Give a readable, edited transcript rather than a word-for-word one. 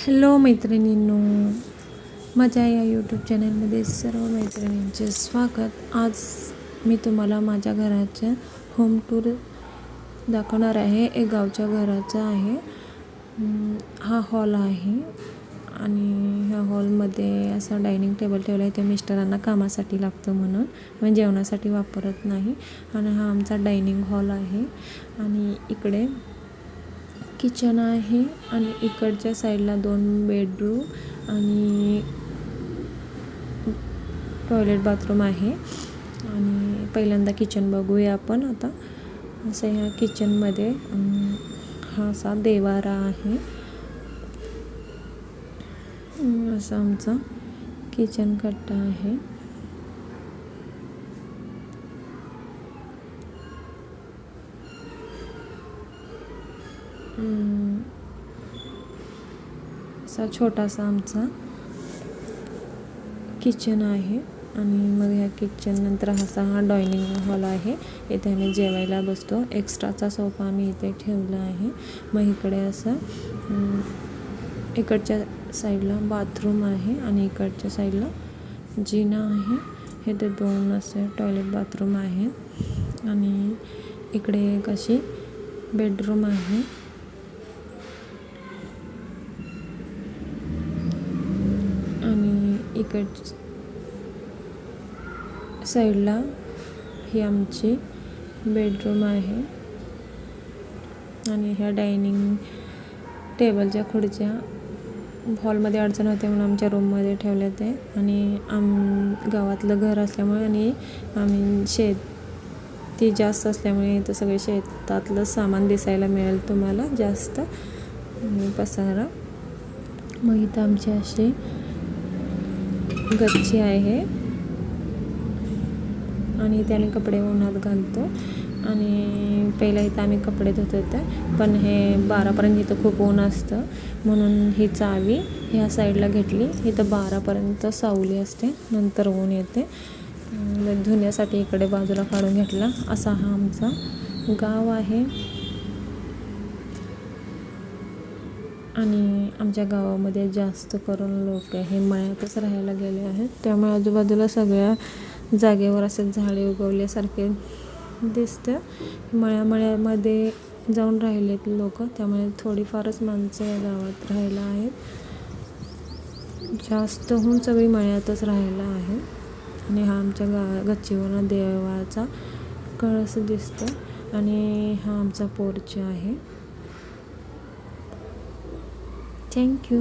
Hello मैत्रिणींनो, माझ्या या यूट्यूब चॅनलमध्ये सर्व मैत्रिणींचे स्वागत. आज मी तुम्हाला माझ्या घराच्या होम टूर दाखवणार आहे. एक गावच्या घराचा आहे. हा हॉल आहे आणि ह्या हॉलमध्ये असा डायनिंग टेबल ठेवला आहे. ते मिस्टरांना कामासाठी लागतं म्हणून मी जेवणासाठी वापरत नाही. आणि हा आमचा डायनिंग हॉल आहे आणि इकडे किचन आहे आणि इकडच्या साईडला 2 बेडरूम आणि टॉयलेट बाथरूम आहे. आणि पहिल्यांदा किचन बघूया आपण आता. असं ह्या किचनमध्ये हा असा देवारा आहे. असा आमचा किचन कट्टा आहे. असा छोटासा आमचा किचन आहे. आणि मग ह्या किचन नंतर हा डायनिंग हॉल आहे. इथे आम्ही जेवायला बसतो. एक्स्ट्राचा सोफा आम्ही इथे ठेवला आहे. मग इकडे असं इकडच्या साईडला बाथरूम आहे आणि इकडच्या साईडला जिना आहे. हे ते 2 असे टॉयलेट बाथरूम आहे आणि इकडे एक अशी बेडरूम आहे. आणि इकडच्या साईडला ही आमची बेडरूम आहे. आणि ह्या डायनिंग टेबलच्या खुर्च्या हॉलमध्ये अडचण होते म्हणून आमच्या रूममध्ये ठेवल्या ते. आणि गावातलं घर असल्यामुळे आणि आम्ही शेती जास्त असल्यामुळे इथं सगळे शेतातलं सामान दिसायला मिळेल तुम्हाला जास्त पसारा. मग इथं आमची अशी गच्ची आहे आणि इथे आम्ही कपडे उन्हात घालतो. आणि पहिला इथं आम्ही कपडे धुत होते, पण हे 12पर्यंत इथं खूप ऊन असतं म्हणून ही चावी ह्या साईडला घेतली. इथं 12पर्यंत सावली असते, नंतर ऊन येते. धुण्यासाठी इकडे बाजूला काढून घेतला. असा हा आमचा गाव आहे. आणि आमच्या गावामध्ये जास्त करून लोक हे मळ्यातच राहायला गेले आहेत. त्यामुळे आजूबाजूला सगळ्या जागेवर असे झाडे उगवल्यासारखे दिसतं. मळ्यामध्ये जाऊन राहिलेत लोक, त्यामुळे थोडीफारच माणसं या गावात राहायला आहेत. जास्त होऊन सगळी मळ्यातच राहायला आहे. आणि हा आमच्या गच्चीवरून देवाचा कळस दिसतो. आणि हा आमचा पोर्च आहे. थँक्यू.